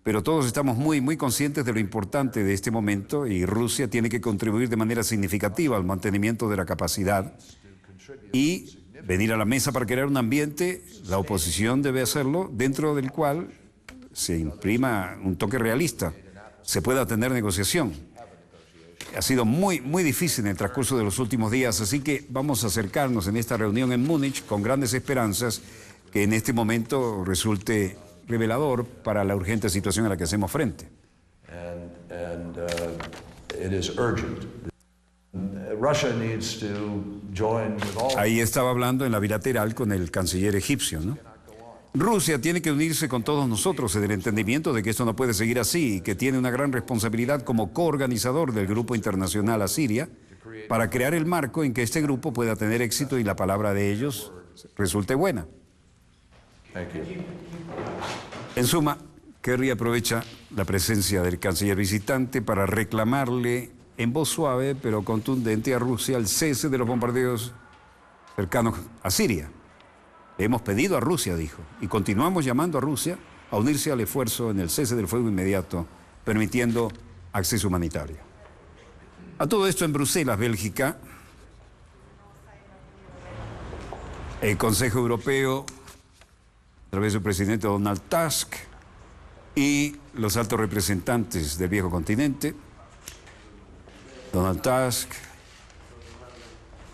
pero todos estamos muy conscientes de lo importante de este momento y Rusia tiene que contribuir de manera significativa al mantenimiento de la capacidad y venir a la mesa para crear un ambiente. La oposición debe hacerlo dentro del cual se imprima un toque realista, se pueda tener negociación. Ha sido muy difícil en el transcurso de los últimos días, así que vamos a acercarnos en esta reunión en Múnich con grandes esperanzas que en este momento resulte revelador para la urgente situación a la que hacemos frente. Ahí estaba hablando en la bilateral con el canciller egipcio, ¿no? Rusia tiene que unirse con todos nosotros en el entendimiento de que esto no puede seguir así y que tiene una gran responsabilidad como coorganizador del Grupo Internacional a Siria para crear el marco en que este grupo pueda tener éxito y la palabra de ellos resulte buena. En suma, Kerry aprovecha la presencia del canciller visitante para reclamarle en voz suave pero contundente a Rusia el cese de los bombardeos cercanos a Siria. Le hemos pedido a Rusia, dijo, y continuamos llamando a Rusia a unirse al esfuerzo en el cese del fuego inmediato, permitiendo acceso humanitario. A todo esto en Bruselas, Bélgica, el Consejo Europeo, a través del presidente Donald Tusk y los altos representantes del viejo continente, Donald Tusk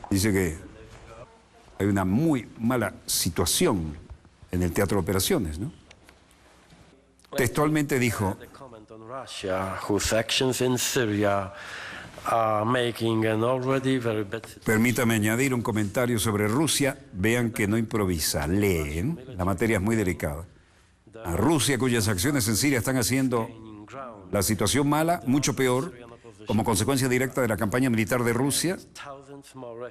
dice que hay una muy mala situación en el teatro de operaciones, ¿no? Textualmente dijo: permítame añadir un comentario sobre Rusia. Vean que no improvisa, leen. La materia es muy delicada. A Rusia, cuyas acciones en Siria están haciendo la situación mala, mucho peor, como consecuencia directa de la campaña militar de Rusia.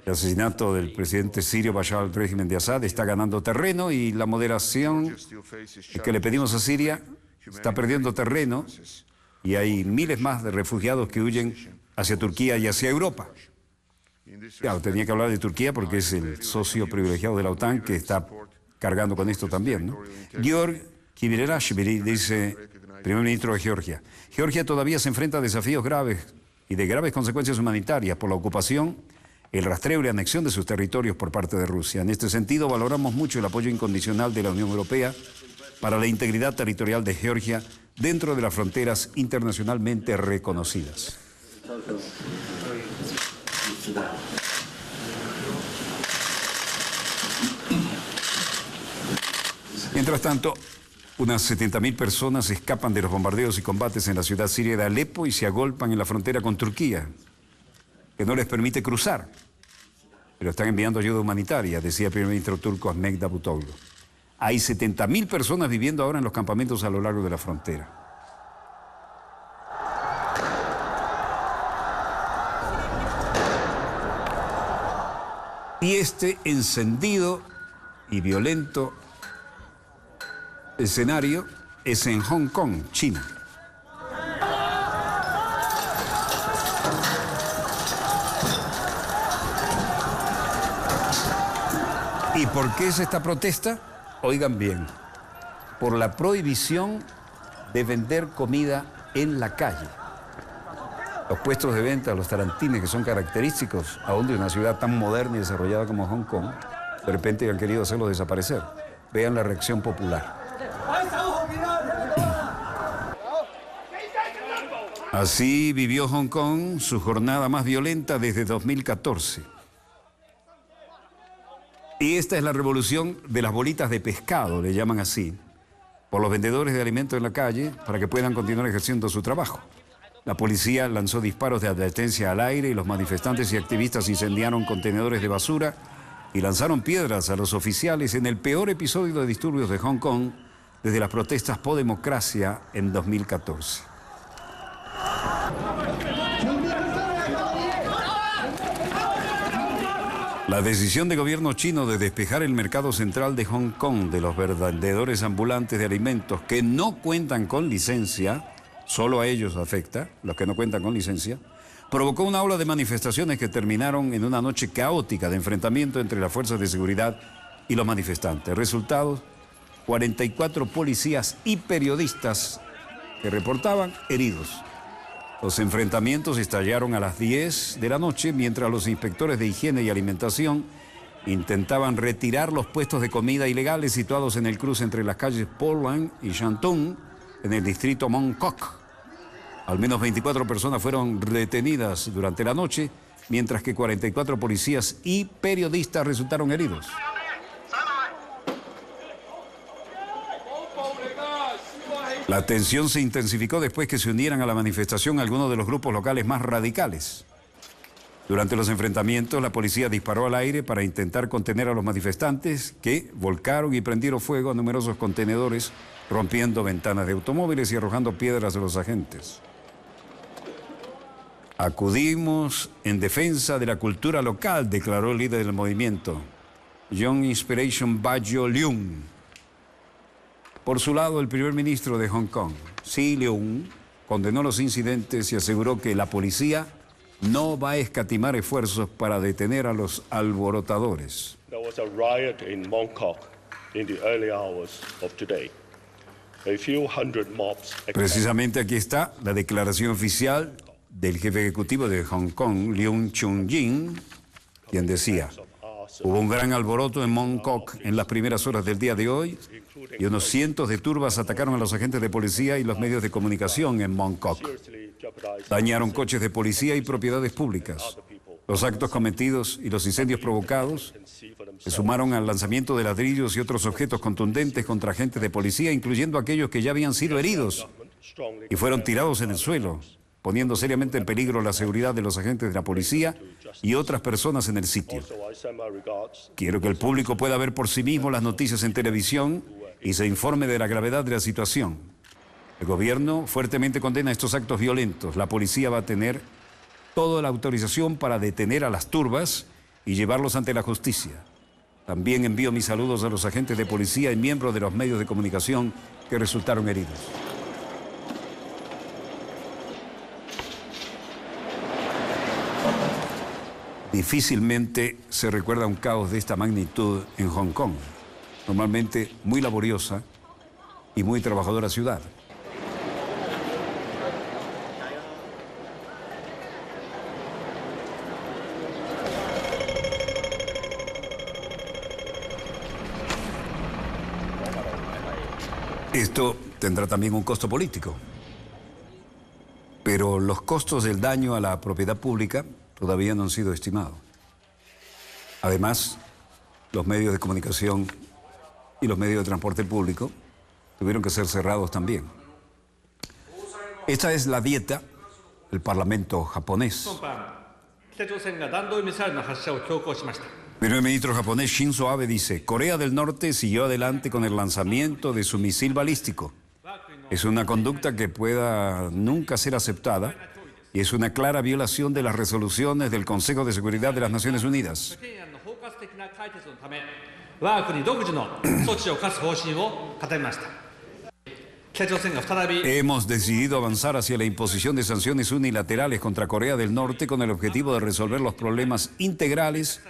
El asesinato del presidente sirio Bashar al-régimen de Assad está ganando terreno y la moderación que le pedimos a Siria está perdiendo terreno y hay miles más de refugiados que huyen hacia Turquía y hacia Europa. Claro, tenía que hablar de Turquía porque es el socio privilegiado de la OTAN que está cargando con esto también, ¿no? Georg Kvirelashvili dice, primer ministro de Georgia: Georgia todavía se enfrenta a desafíos graves y de graves consecuencias humanitarias por la ocupación, el rastreo y la anexión de sus territorios por parte de Rusia. En este sentido, valoramos mucho el apoyo incondicional de la Unión Europea para la integridad territorial de Georgia dentro de las fronteras internacionalmente reconocidas. Mientras tanto, unas 70.000 personas escapan de los bombardeos y combates en la ciudad siria de Alepo y se agolpan en la frontera con Turquía, que no les permite cruzar. Pero están enviando ayuda humanitaria, decía el primer ministro turco Ahmet Davutoglu. Hay 70.000 personas viviendo ahora en los campamentos a lo largo de la frontera. Y este encendido y violento escenario es en Hong Kong, China. ¿Y por qué es esta protesta? Oigan bien, por la prohibición de vender comida en la calle. Los puestos de venta, los tarantines que son característicos aún de una ciudad tan moderna y desarrollada como Hong Kong, de repente han querido hacerlos desaparecer. Vean la reacción popular. Así vivió Hong Kong su jornada más violenta desde 2014. Y esta es la revolución de las bolitas de pescado, le llaman así, por los vendedores de alimentos en la calle para que puedan continuar ejerciendo su trabajo. La policía lanzó disparos de advertencia al aire y los manifestantes y activistas incendiaron contenedores de basura y lanzaron piedras a los oficiales en el peor episodio de disturbios de Hong Kong desde las protestas por democracia en 2014. La decisión del gobierno chino de despejar el mercado central de Hong Kong de los vendedores ambulantes de alimentos que no cuentan con licencia, solo a ellos afecta, los que no cuentan con licencia, provocó una ola de manifestaciones que terminaron en una noche caótica de enfrentamiento entre las fuerzas de seguridad y los manifestantes. Resultados: 44 policías y periodistas que reportaban heridos. Los enfrentamientos estallaron a las 10 de la noche mientras los inspectores de higiene y alimentación intentaban retirar los puestos de comida ilegales situados en el cruce entre las calles Poland y Shantung en el distrito Mong Kok. Al menos 24 personas fueron detenidas durante la noche, mientras que 44 policías y periodistas resultaron heridos. La tensión se intensificó después que se unieran a la manifestación algunos de los grupos locales más radicales. Durante los enfrentamientos, la policía disparó al aire para intentar contener a los manifestantes, que volcaron y prendieron fuego a numerosos contenedores, rompiendo ventanas de automóviles y arrojando piedras a los agentes. Acudimos en defensa de la cultura local, declaró el líder del movimiento, Young Inspiration Bayo Leung. Por su lado, el primer ministro de Hong Kong, Lee Leung, condenó los incidentes y aseguró que la policía no va a escatimar esfuerzos para detener a los alborotadores. There was a riot in Mongkok in the early hours of today. A few hundred mobs. Precisamente aquí está la declaración oficial del jefe ejecutivo de Hong Kong, Leung Chun-ying, quien decía: hubo un gran alboroto en Mongkok en las primeras horas del día de hoy y unos cientos de turbas atacaron a los agentes de policía y los medios de comunicación en Mongkok. Dañaron coches de policía y propiedades públicas. Los actos cometidos y los incendios provocados se sumaron al lanzamiento de ladrillos y otros objetos contundentes contra agentes de policía, incluyendo aquellos que ya habían sido heridos y fueron tirados en el suelo, poniendo seriamente en peligro la seguridad de los agentes de la policía y otras personas en el sitio. Quiero que el público pueda ver por sí mismo las noticias en televisión y se informe de la gravedad de la situación. El gobierno fuertemente condena estos actos violentos. La policía va a tener toda la autorización para detener a las turbas y llevarlos ante la justicia. También envío mis saludos a los agentes de policía y miembros de los medios de comunicación que resultaron heridos. Difícilmente se recuerda un caos de esta magnitud en Hong Kong, normalmente muy laboriosa y muy trabajadora ciudad. Esto tendrá también un costo político, pero los costos del daño a la propiedad pública todavía no han sido estimados. Además, los medios de comunicación y los medios de transporte público tuvieron que ser cerrados también. Esta es la dieta del Parlamento japonés. El primer ministro japonés Shinzo Abe dice: Corea del Norte siguió adelante con el lanzamiento de su misil balístico. Es una conducta que pueda nunca ser aceptada y es una clara violación de las resoluciones del Consejo de Seguridad de las Naciones Unidas. Hemos decidido avanzar hacia la imposición de sanciones unilaterales contra Corea del Norte con el objetivo de resolver los problemas integrales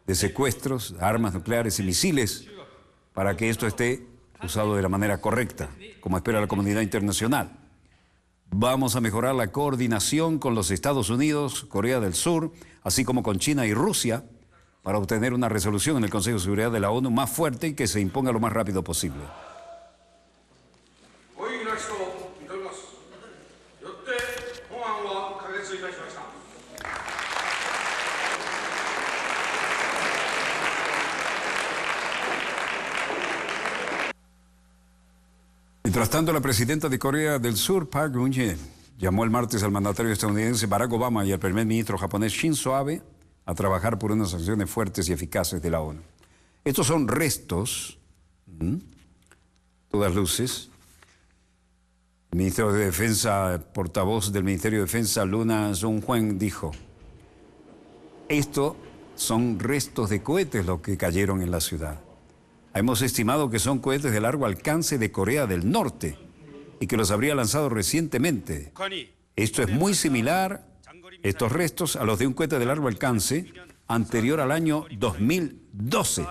de secuestros, armas nucleares y misiles, para que esto esté usado de la manera correcta, como espera la comunidad internacional. Vamos a mejorar la coordinación con los Estados Unidos, Corea del Sur, así como con China y Rusia, para obtener una resolución en el Consejo de Seguridad de la ONU más fuerte y que se imponga lo más rápido posible. Mientras tanto, la presidenta de Corea del Sur, Park Geun-hye, llamó el martes al mandatario estadounidense Barack Obama y al primer ministro japonés Shinzo Abe a trabajar por unas sanciones fuertes y eficaces de la ONU. Estos son restos, todas luces. El ministro de Defensa, portavoz del Ministerio de Defensa, Luna Zhong-huen, dijo: estos son restos de cohetes los que cayeron en la ciudad. Hemos estimado que son cohetes de largo alcance de Corea del Norte y que los habría lanzado recientemente. Esto es muy similar, estos restos, a los de un cohete de largo alcance anterior al año 2012.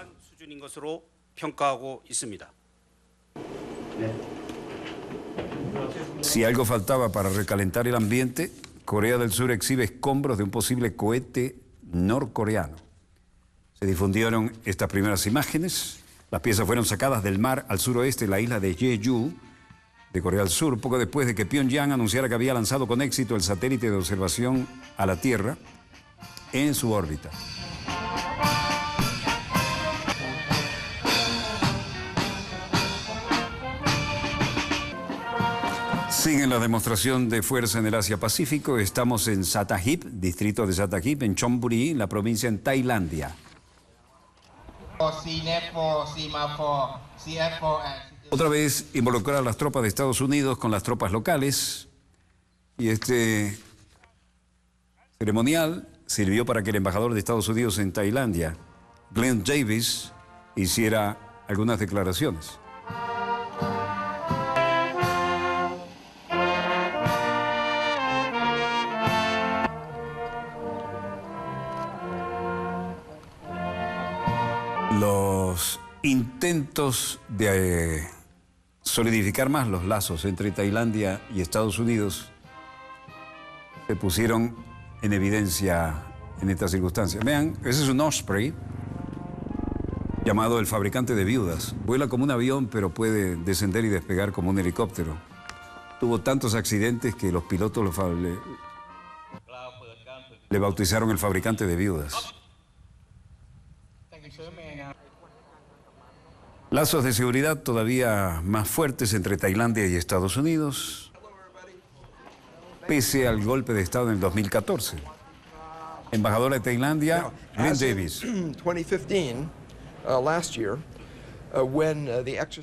Si algo faltaba para recalentar el ambiente, Corea del Sur exhibe escombros de un posible cohete norcoreano. Se difundieron estas primeras imágenes. Las piezas fueron sacadas del mar al suroeste de la isla de Jeju, de Corea del Sur, poco después de que Pyongyang anunciara que había lanzado con éxito el satélite de observación a la Tierra en su órbita. Siguen la demostración de fuerza en el Asia-Pacífico. Estamos en Sattahip, distrito de Sattahip, en Chonburi, la provincia en Tailandia. Otra vez involucrar a las tropas de Estados Unidos con las tropas locales, y este ceremonial sirvió para que el embajador de Estados Unidos en Tailandia, Glenn Davis, hiciera algunas declaraciones. intentos de solidificar más los lazos entre Tailandia y Estados Unidos se pusieron en evidencia en estas circunstancias. Vean, ese es un Osprey llamado el fabricante de viudas. Vuela como un avión, pero puede descender y despegar como un helicóptero. Tuvo tantos accidentes que los pilotos le bautizaron el fabricante de viudas. Lazos de seguridad todavía más fuertes entre Tailandia y Estados Unidos, pese al golpe de Estado en el 2014. Embajadora de Tailandia, Glenn Davis. 2015, last year,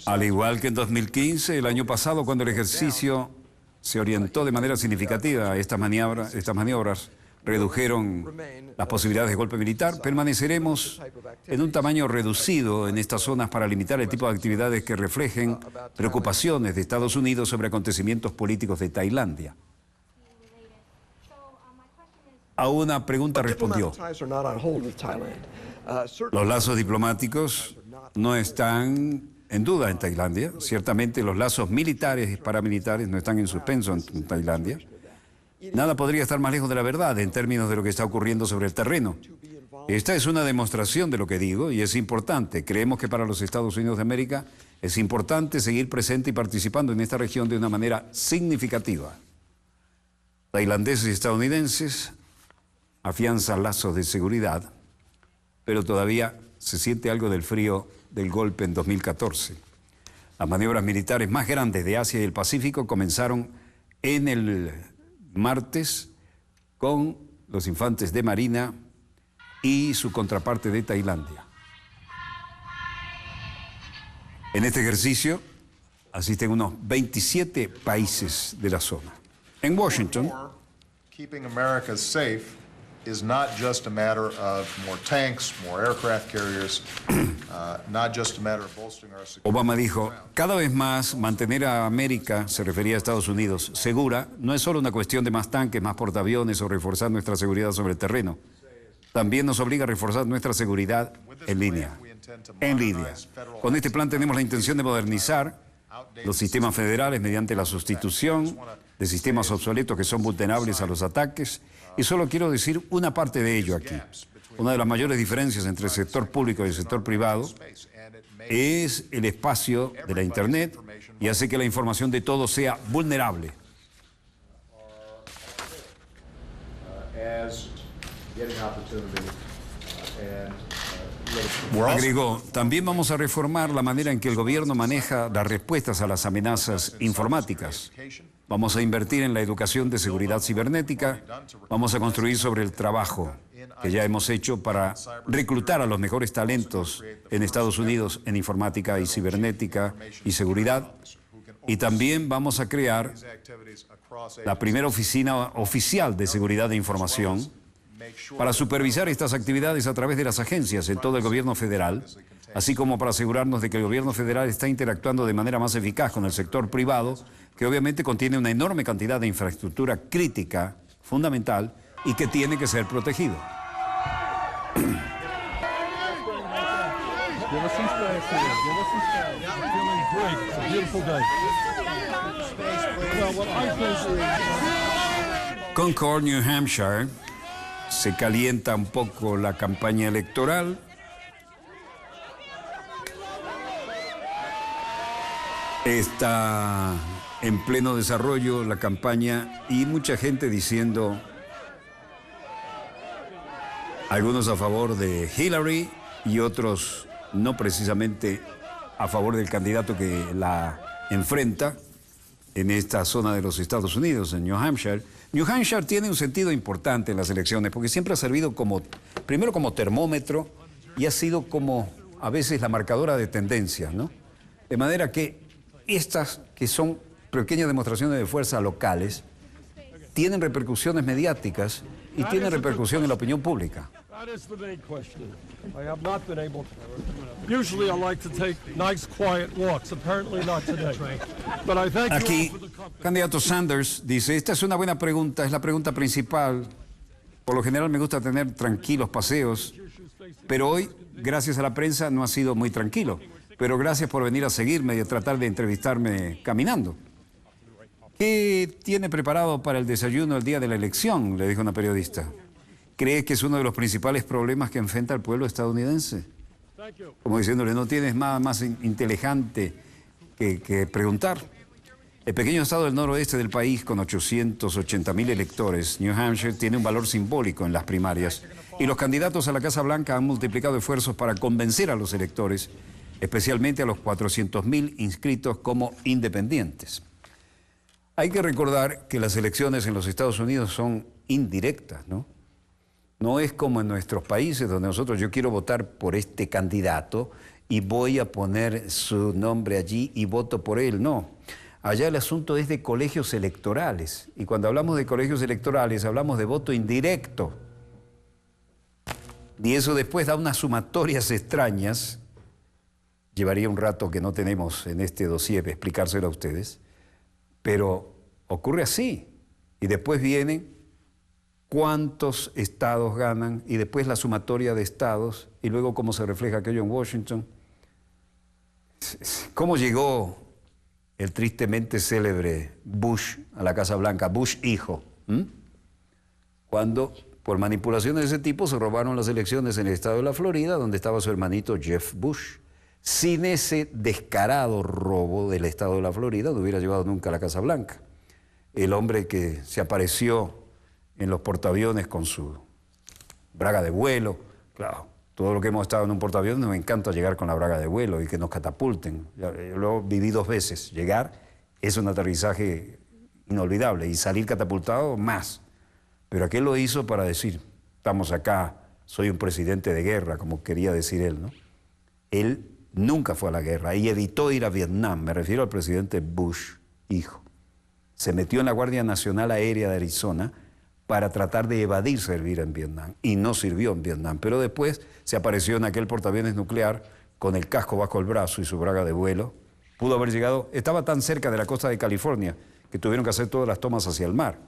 Al igual que en 2015, el año pasado, cuando el ejercicio se orientó de manera significativa a estas maniobras redujeron las posibilidades de golpe militar, permaneceremos en un tamaño reducido en estas zonas para limitar el tipo de actividades que reflejen preocupaciones de Estados Unidos sobre acontecimientos políticos de Tailandia. A una pregunta respondió: los lazos diplomáticos no están en duda en Tailandia. Ciertamente los lazos militares y paramilitares no están en suspenso en Tailandia. Nada podría estar más lejos de la verdad en términos de lo que está ocurriendo sobre el terreno. Esta es una demostración de lo que digo y es importante. Creemos que para los Estados Unidos de América es importante seguir presente y participando en esta región de una manera significativa. Tailandeses y estadounidenses afianzan lazos de seguridad, pero todavía se siente algo del frío del golpe en 2014. Las maniobras militares más grandes de Asia y el Pacífico comenzaron en el martes con los infantes de Marina y su contraparte de Tailandia. En este ejercicio asisten unos 27 países de la zona. En Washington, keeping America safe is not just a matter of more tanks, more aircraft carriers, not just a matter of bolstering our security. Obama dijo, cada vez más mantener a América, se refería a Estados Unidos, segura, no es solo una cuestión de más tanques, más portaaviones o reforzar nuestra seguridad sobre el terreno. También nos obliga a reforzar nuestra seguridad en línea. En línea. Con este plan tenemos la intención de modernizar los sistemas federales mediante la sustitución de sistemas obsoletos que son vulnerables a los ataques. Y solo quiero decir una parte de ello aquí. Una de las mayores diferencias entre el sector público y el sector privado es el espacio de la Internet y hace que la información de todos sea vulnerable. Agregó, también vamos a reformar la manera en que el gobierno maneja las respuestas a las amenazas informáticas. Vamos a invertir en la educación de seguridad cibernética. Vamos a construir sobre el trabajo que ya hemos hecho para reclutar a los mejores talentos en Estados Unidos en informática y cibernética y seguridad. Y también vamos a crear la primera oficina oficial de seguridad de información para supervisar estas actividades a través de las agencias en todo el gobierno federal, así como para asegurarnos de que el gobierno federal está interactuando de manera más eficaz con el sector privado, que obviamente contiene una enorme cantidad de infraestructura crítica, fundamental, y que tiene que ser protegido. Concord, New Hampshire, se calienta un poco la campaña electoral. Está en pleno desarrollo la campaña y mucha gente diciendo, algunos a favor de Hillary y otros no precisamente a favor del candidato que la enfrenta en esta zona de los Estados Unidos, en New Hampshire. New Hampshire tiene un sentido importante en las elecciones porque siempre ha servido primero como termómetro y ha sido como a veces la marcadora de tendencias, ¿no? De manera que estas, que son pequeñas demostraciones de fuerza locales, tienen repercusiones mediáticas y tienen repercusión en la opinión pública. Aquí, candidato Sanders dice, esta es una buena pregunta, es la pregunta principal. Por lo general me gusta tener tranquilos paseos, pero hoy, gracias a la prensa, no ha sido muy tranquilo. pero gracias por venir a seguirme y a tratar de entrevistarme caminando. ¿Qué tiene preparado para el desayuno el día de la elección?, le dijo una periodista. ¿Cree que es uno de los principales problemas que enfrenta el pueblo estadounidense? Como diciéndole, no tienes nada más inteligente que preguntar. El pequeño estado del noroeste del país, con 880.000 electores, New Hampshire, tiene un valor simbólico en las primarias y los candidatos a la Casa Blanca han multiplicado esfuerzos para convencer a los electores, especialmente a los 400.000 inscritos como independientes. Hay que recordar que las elecciones en los Estados Unidos son indirectas, ¿no? No es como en nuestros países donde nosotros, yo quiero votar por este candidato y voy a poner su nombre allí y voto por él. No, allá el asunto es de colegios electorales. Y cuando hablamos de colegios electorales hablamos de voto indirecto. Y eso después da unas sumatorias extrañas. Llevaría un rato que no tenemos en este dossier explicárselo a ustedes. Pero ocurre así. Y después vienen cuántos estados ganan y después la sumatoria de estados y luego cómo se refleja aquello en Washington. ¿Cómo llegó el tristemente célebre Bush a la Casa Blanca, Bush hijo? Cuando por manipulaciones de ese tipo se robaron las elecciones en el estado de la Florida, donde estaba su hermanito Jeff Bush. Sin ese descarado robo del estado de la Florida no hubiera llevado nunca a la Casa Blanca. El hombre que se apareció en los portaaviones con su braga de vuelo. Claro, todo lo que hemos estado en un portaaviones nos encanta llegar con la braga de vuelo y que nos catapulten. Yo lo viví 2 veces. Llegar es un aterrizaje inolvidable y salir catapultado más. Pero aquel lo hizo para decir, estamos acá, soy un presidente de guerra, como quería decir él, ¿no? Él nunca fue a la guerra y evitó ir a Vietnam. Me refiero al presidente Bush, hijo. Se metió en la Guardia Nacional Aérea de Arizona para tratar de evadir servir en Vietnam, y no sirvió en Vietnam, pero después se apareció en aquel portaaviones nuclear con el casco bajo el brazo y su braga de vuelo. Pudo haber llegado, estaba tan cerca de la costa de California que tuvieron que hacer todas las tomas hacia el mar.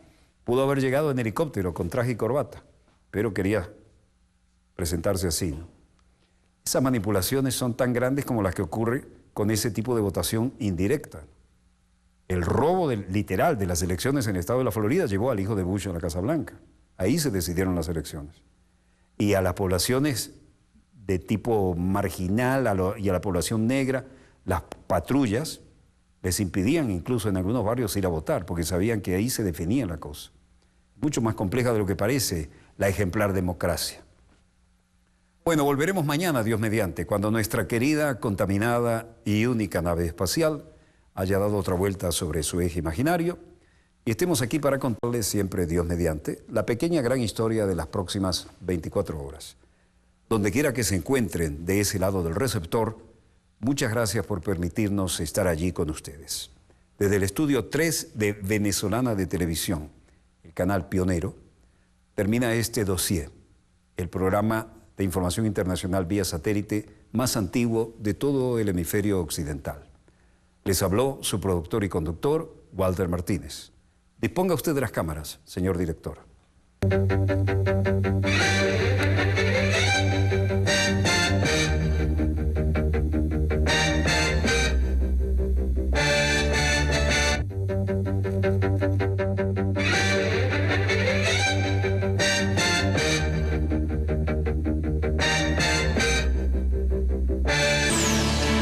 Pudo haber llegado en helicóptero con traje y corbata, pero quería presentarse así, ¿no? Esas manipulaciones son tan grandes como las que ocurre con ese tipo de votación indirecta. El robo literal de las elecciones en el estado de la Florida llevó al hijo de Bush a la Casa Blanca. Ahí se decidieron las elecciones. Y a las poblaciones de tipo marginal y a la población negra, las patrullas les impidían incluso en algunos barrios ir a votar, porque sabían que ahí se definía la cosa. Mucho más compleja de lo que parece la ejemplar democracia. Bueno, volveremos mañana, Dios mediante, cuando nuestra querida, contaminada y única nave espacial haya dado otra vuelta sobre su eje imaginario y estemos aquí para contarles siempre, Dios mediante, la pequeña gran historia de las próximas 24 horas. Donde quiera que se encuentren de ese lado del receptor, muchas gracias por permitirnos estar allí con ustedes. Desde el estudio 3 de Venezolana de Televisión, el canal pionero, termina este dossier, el programa de información internacional vía satélite más antiguo de todo el hemisferio occidental. Les habló su productor y conductor, Walter Martínez. Disponga usted de las cámaras, señor director.